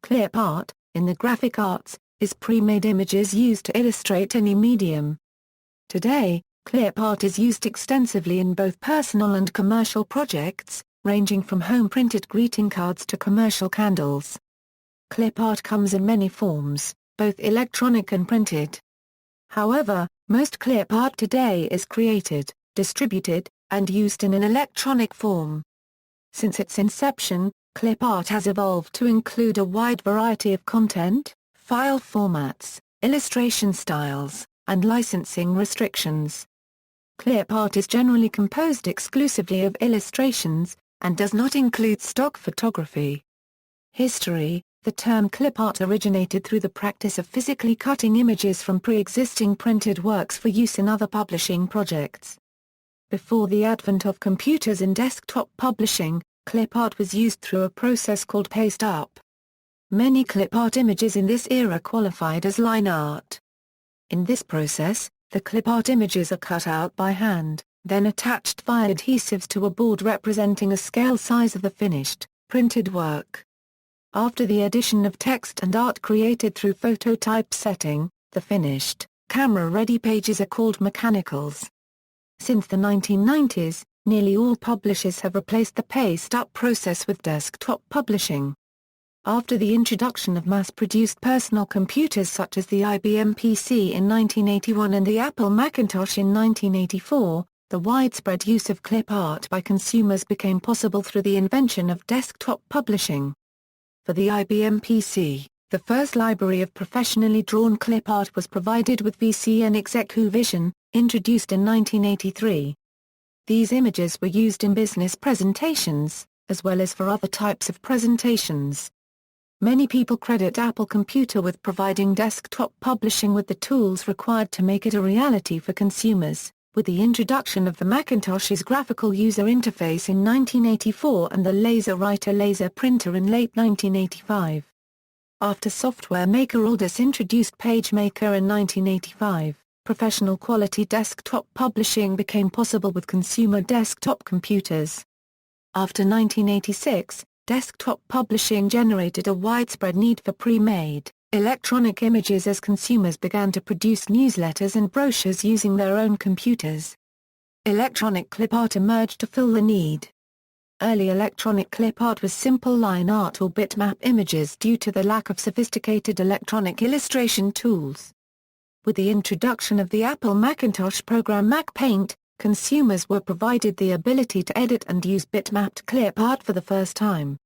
Clip art, in the graphic arts, is pre-made images used to illustrate any medium. Today, clip art is used extensively in both personal and commercial projects, ranging from home-printed greeting cards to commercial candles. Clip art comes in many forms, both electronic and printed. However, most clip art today is created, distributed, and used in an electronic form. Since its inception, clip art has evolved to include a wide variety of content, file formats, illustration styles, and licensing restrictions. Clip art is generally composed exclusively of illustrations, and does not include stock photography. History: the term clip art originated through the practice of physically cutting images from pre-existing printed works for use in other publishing projects. Before the advent of computers and desktop publishing, clip art was used through a process called paste up. Many clip art images in this era qualified as line art. In this process, the clip art images are cut out by hand, then attached via adhesives to a board representing a scale size of the finished, printed work. After the addition of text and art created through phototypesetting, the finished, camera-ready pages are called mechanicals. Since the 1990s, nearly all publishers have replaced the paste-up process with desktop publishing. After the introduction of mass-produced personal computers such as the IBM PC in 1981 and the Apple Macintosh in 1984, the widespread use of clip art by consumers became possible through the invention of desktop publishing. For the IBM PC, the first library of professionally drawn clip art was provided with VCN ExecuVision, introduced in 1983. These images were used in business presentations, as well as for other types of presentations. Many people credit Apple Computer with providing desktop publishing with the tools required to make it a reality for consumers, with the introduction of the Macintosh's graphical user interface in 1984 and the LaserWriter laser printer in late 1985. After software maker Aldus introduced PageMaker in 1985, professional quality desktop publishing became possible with consumer desktop computers. After 1986, desktop publishing generated a widespread need for pre-made, electronic images as consumers began to produce newsletters and brochures using their own computers. Electronic clip art emerged to fill the need. Early electronic clip art was simple line art or bitmap images due to the lack of sophisticated electronic illustration tools. With the introduction of the Apple Macintosh program MacPaint, consumers were provided the ability to edit and use bitmapped clip art for the first time.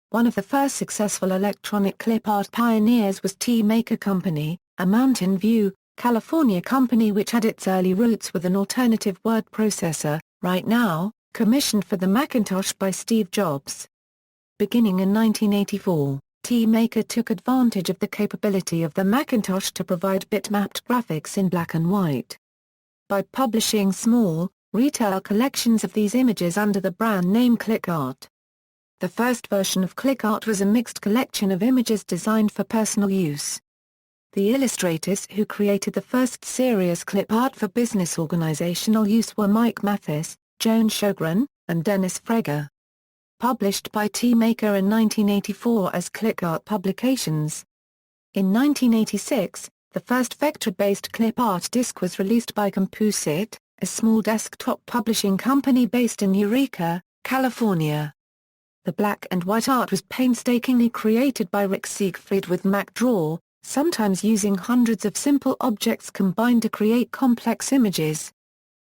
One of the first successful electronic clip art pioneers was T-Maker Company, a Mountain View, California company which had its early roots with an alternative word processor, Right Now, commissioned for the Macintosh by Steve Jobs. Beginning in 1984, T-Maker took advantage of the capability of the Macintosh to provide bitmapped graphics in black and white. By publishing small, retail collections of these images under the brand name ClickArt. The first version of ClickArt was a mixed collection of images designed for personal use. The illustrators who created the first serious clip art for business organizational use were Mike Mathis, Joan Sjogren, and Dennis Freger. Published by T-Maker in 1984 as ClickArt Publications. In 1986, the first vector-based clip art disc was released by Composite, a small desktop publishing company based in Eureka, California. The black and white art was painstakingly created by Rick Siegfried with MacDraw, sometimes using hundreds of simple objects combined to create complex images.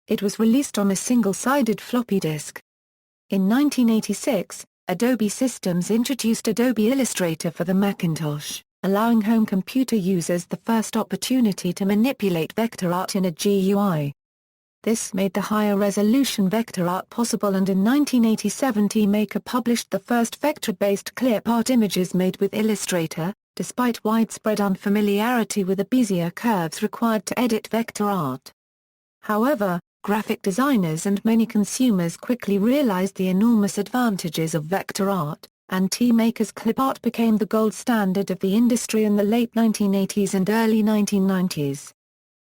It was released on a single-sided floppy disk. In 1986, Adobe Systems introduced Adobe Illustrator for the Macintosh, allowing home computer users the first opportunity to manipulate vector art in a GUI. This made the higher resolution vector art possible, and in 1987 T-Maker published the first vector-based clip art images made with Illustrator, despite widespread unfamiliarity with the Bezier curves required to edit vector art. However, graphic designers and many consumers quickly realized the enormous advantages of vector art, and T-Maker's clip art became the gold standard of the industry in the late 1980s and early 1990s.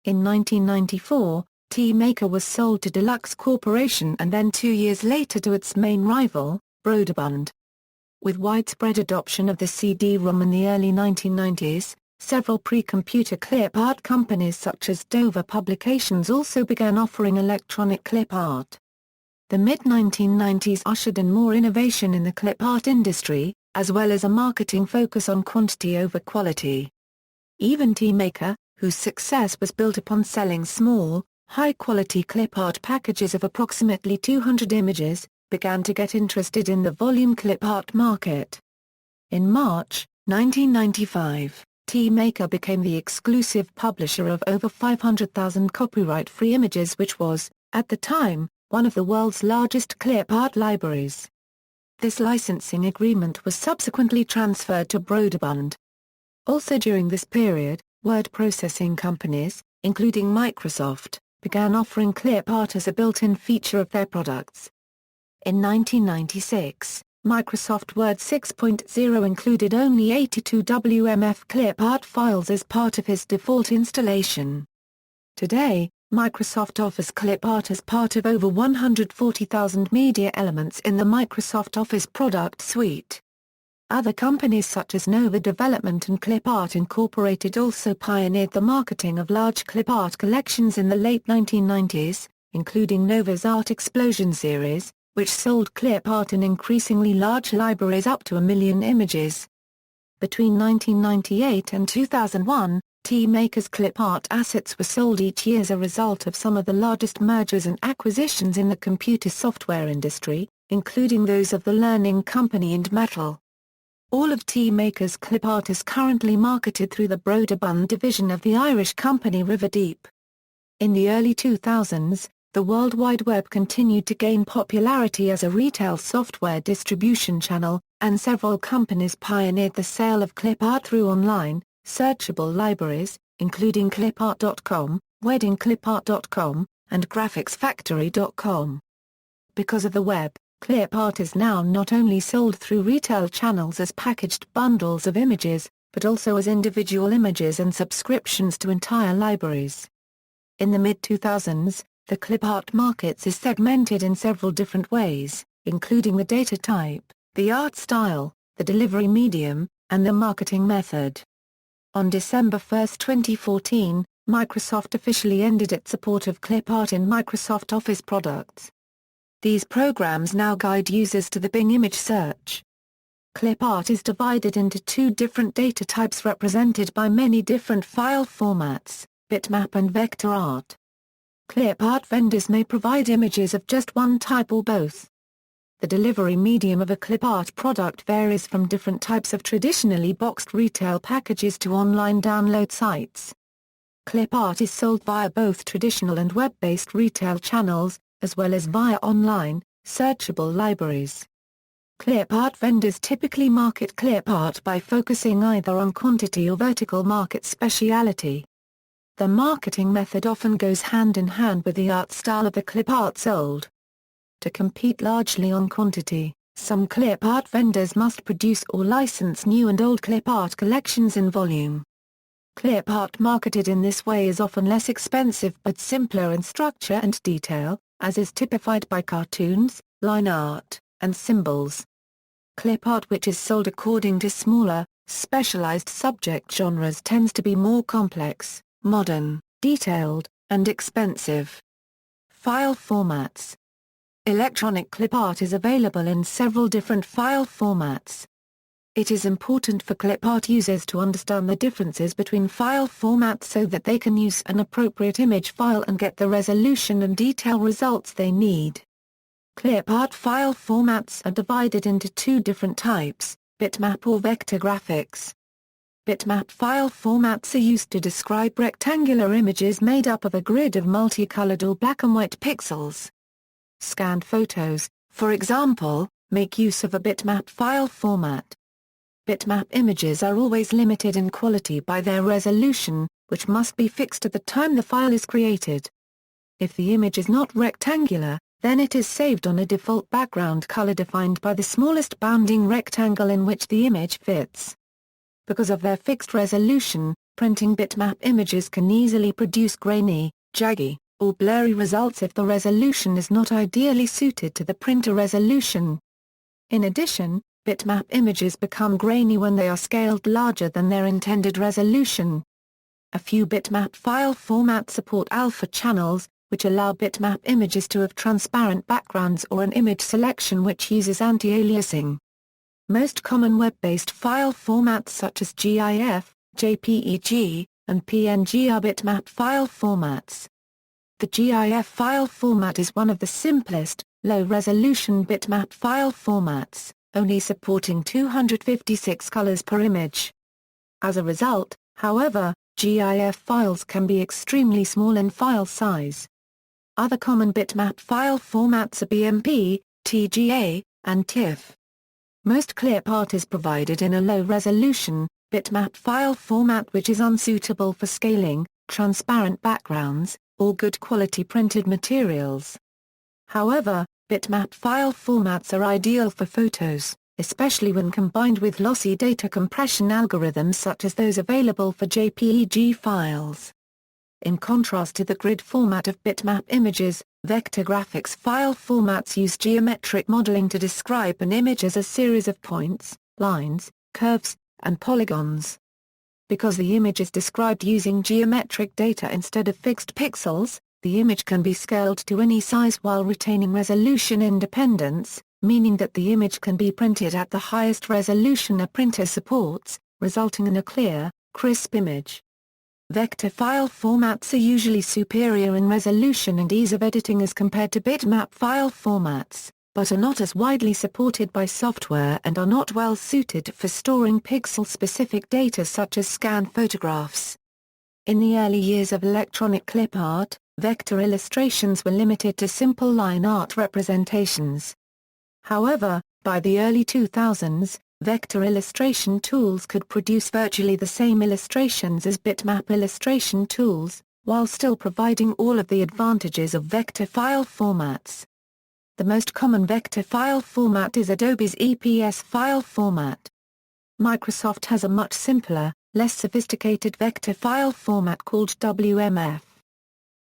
In 1994, T-Maker was sold to Deluxe Corporation and then 2 years later to its main rival, Broderbund. With widespread adoption of the CD-ROM in the early 1990s, several pre-computer clip art companies such as Dover Publications also began offering electronic clip art. The mid-1990s ushered in more innovation in the clip art industry, as well as a marketing focus on quantity over quality. Even T-Maker, whose success was built upon selling small, high-quality clip art packages of approximately 200 images, began to get interested in the volume clip art market. In March 1995, T-Maker became the exclusive publisher of over 500,000 copyright-free images, which was, at the time, one of the world's largest clip art libraries. This licensing agreement was subsequently transferred to Broderbund. Also during this period, word processing companies, including Microsoft, began offering clip art as a built-in feature of their products. In 1996, Microsoft Word 6.0 included only 82 WMF clip art files as part of its default installation. Today, Microsoft offers clip art as part of over 140,000 media elements in the Microsoft Office product suite. Other companies such as Nova Development and Clip Art Incorporated also pioneered the marketing of large clip art collections in the late 1990s, including Nova's Art Explosion series, which sold clip art in increasingly large libraries up to 1 million images. Between 1998 and 2001, T-Maker's clip art assets were sold each year as a result of some of the largest mergers and acquisitions in the computer software industry, including those of the Learning Company and Metal. All of T-Maker's clip art is currently marketed through the Broderbund division of the Irish company Riverdeep. In the early 2000s, the World Wide Web continued to gain popularity as a retail software distribution channel, and several companies pioneered the sale of clip art through online, searchable libraries, including clipart.com, weddingclipart.com, and graphicsfactory.com. Because of the web, clip art is now not only sold through retail channels as packaged bundles of images, but also as individual images and subscriptions to entire libraries. In the mid-2000s, the clip art markets is segmented in several different ways, including the data type, the art style, the delivery medium, and the marketing method. On December 1, 2014, Microsoft officially ended its support of clip art in Microsoft Office products. These programs now guide users to the Bing image search. Clip art is divided into two different data types represented by many different file formats, bitmap and vector art. Clip art vendors may provide images of just one type or both. The delivery medium of a clip art product varies from different types of traditionally boxed retail packages to online download sites. Clip art is sold via both traditional and web-based retail channels, as well as via online, searchable libraries. Clip art vendors typically market clip art by focusing either on quantity or vertical market speciality. The marketing method often goes hand in hand with the art style of the clip art sold. To compete largely on quantity, some clip art vendors must produce or license new and old clip art collections in volume. Clip art marketed in this way is often less expensive but simpler in structure and detail, as is typified by cartoons, line art, and symbols. Clip art which is sold according to smaller, specialized subject genres tends to be more complex, modern, detailed, and expensive. File formats. Electronic clip art is available in several different file formats. It is important for clip art users to understand the differences between file formats so that they can use an appropriate image file and get the resolution and detail results they need. Clip art file formats are divided into two different types, bitmap or vector graphics. Bitmap file formats are used to describe rectangular images made up of a grid of multicolored or black and white pixels. Scanned photos, for example, make use of a bitmap file format. Bitmap images are always limited in quality by their resolution, which must be fixed at the time the file is created. If the image is not rectangular, then it is saved on a default background color defined by the smallest bounding rectangle in which the image fits. Because of their fixed resolution, printing bitmap images can easily produce grainy, jaggy, or blurry results if the resolution is not ideally suited to the printer resolution. In addition, bitmap images become grainy when they are scaled larger than their intended resolution. A few bitmap file formats support alpha channels, which allow bitmap images to have transparent backgrounds or an image selection which uses anti-aliasing. Most common web-based file formats such as GIF, JPEG, and PNG are bitmap file formats. The GIF file format is one of the simplest, low-resolution bitmap file formats, only supporting 256 colors per image. As a result, however, GIF files can be extremely small in file size. Other common bitmap file formats are BMP, TGA, and TIFF. Most clip art is provided in a low-resolution, bitmap file format which is unsuitable for scaling, transparent backgrounds, or good-quality printed materials. However, bitmap file formats are ideal for photos, especially when combined with lossy data compression algorithms such as those available for JPEG files. In contrast to the grid format of bitmap images, vector graphics file formats use geometric modeling to describe an image as a series of points, lines, curves, and polygons. Because the image is described using geometric data instead of fixed pixels, the image can be scaled to any size while retaining resolution independence, meaning that the image can be printed at the highest resolution a printer supports, resulting in a clear, crisp image. Vector file formats are usually superior in resolution and ease of editing as compared to bitmap file formats, but are not as widely supported by software and are not well suited for storing pixel-specific data such as scanned photographs. In the early years of electronic clip art, vector illustrations were limited to simple line art representations. However, by the early 2000s, vector illustration tools could produce virtually the same illustrations as bitmap illustration tools, while still providing all of the advantages of vector file formats. The most common vector file format is Adobe's EPS file format. Microsoft has a much simpler, less sophisticated vector file format called WMF.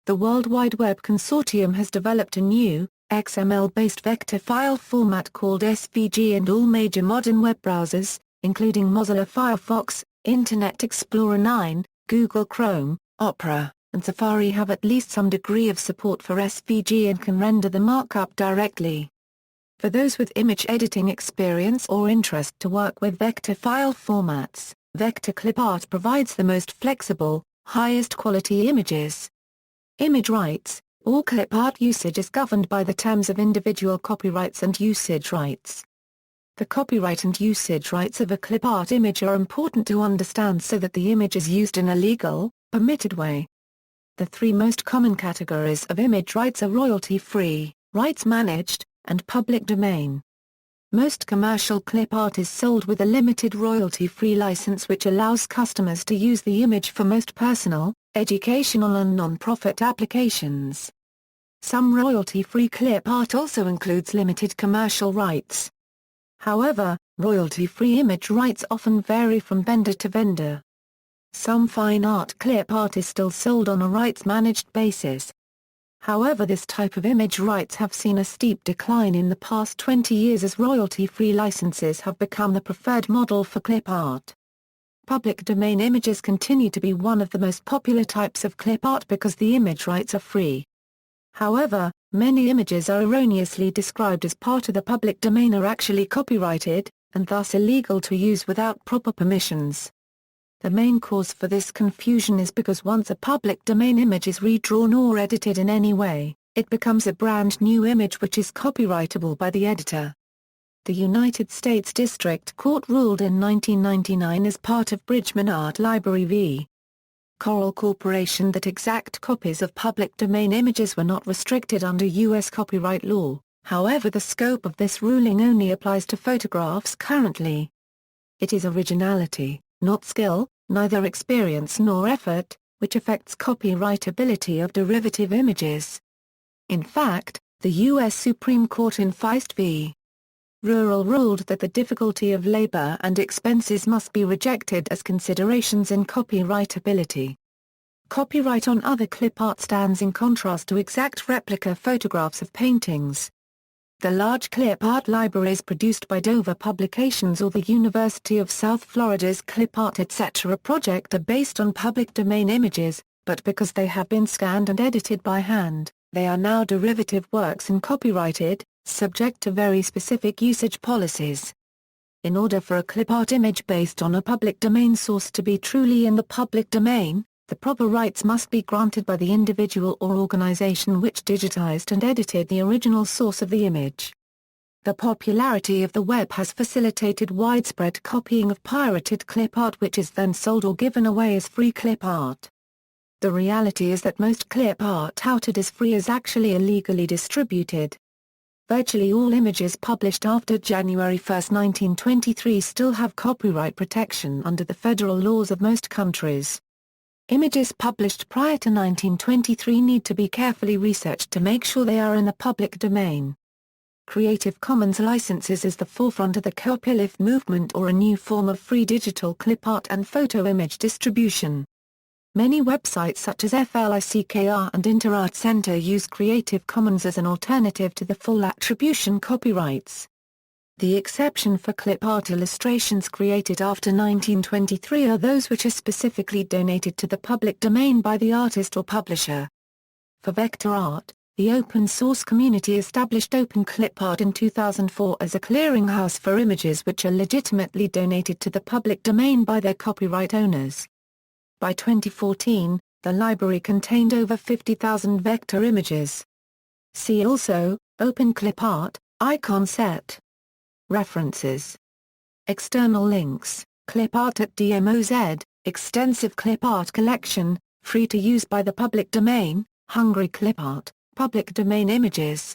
The World Wide Web Consortium has developed a new, XML-based vector file format called SVG, and all major modern web browsers, including Mozilla Firefox, Internet Explorer 9, Google Chrome, Opera, and Safari have at least some degree of support for SVG and can render the markup directly. For those with image editing experience or interest to work with vector file formats, vector clip art provides the most flexible, highest quality images. Image rights. All clip art usage is governed by the terms of individual copyrights and usage rights. The copyright and usage rights of a clip art image are important to understand so that the image is used in a legal, permitted way. The three most common categories of image rights are royalty-free, rights managed, and public domain. Most commercial clip art is sold with a limited royalty-free license which allows customers to use the image for most personal, educational and non-profit applications. Some royalty-free clip art also includes limited commercial rights. However, royalty-free image rights often vary from vendor to vendor. Some fine art clip art is still sold on a rights-managed basis. However, this type of image rights have seen a steep decline in the past 20 years as royalty-free licenses have become the preferred model for clip art. Public domain images continue to be one of the most popular types of clip art because the image rights are free. However, many images are erroneously described as part of the public domain are actually copyrighted, and thus illegal to use without proper permissions. The main cause for this confusion is because once a public domain image is redrawn or edited in any way, it becomes a brand new image which is copyrightable by the editor. The United States District Court ruled in 1999 as part of Bridgman Art Library v. Coral Corporation that exact copies of public domain images were not restricted under U.S. copyright law. However, the scope of this ruling only applies to photographs currently. It is originality, not skill, neither experience nor effort, which affects copyrightability of derivative images. In fact, the U.S. Supreme Court in Feist v. Rural ruled that the difficulty of labor and expenses must be rejected as considerations in copyrightability. Copyright on other clip art stands in contrast to exact replica photographs of paintings. The large clip art libraries produced by Dover Publications or the University of South Florida's Clip Art Etc. project are based on public domain images, but because they have been scanned and edited by hand, they are now derivative works and copyrighted, subject to very specific usage policies. In order for a clip art image based on a public domain source to be truly in the public domain, the proper rights must be granted by the individual or organization which digitized and edited the original source of the image. The popularity of the web has facilitated widespread copying of pirated clip art which is then sold or given away as free clip art. The reality is that most clip art touted as free is actually illegally distributed. Virtually all images published after January 1, 1923 still have copyright protection under the federal laws of most countries. Images published prior to 1923 need to be carefully researched to make sure they are in the public domain. Creative Commons licenses is the forefront of the copyleft movement or a new form of free digital clip art and photo image distribution. Many websites such as FLICKR and InterArt Center use Creative Commons as an alternative to the full attribution copyrights. The exception for clip art illustrations created after 1923 are those which are specifically donated to the public domain by the artist or publisher. For vector art, the open-source community established OpenClipArt in 2004 as a clearinghouse for images which are legitimately donated to the public domain by their copyright owners. By 2014, the library contained over 50,000 vector images. See also, OpenClipArt, icon set. References. External links, Clip Art at DMOZ, extensive clip art collection, free to use by the public domain, Hungary Clip Art, public domain images.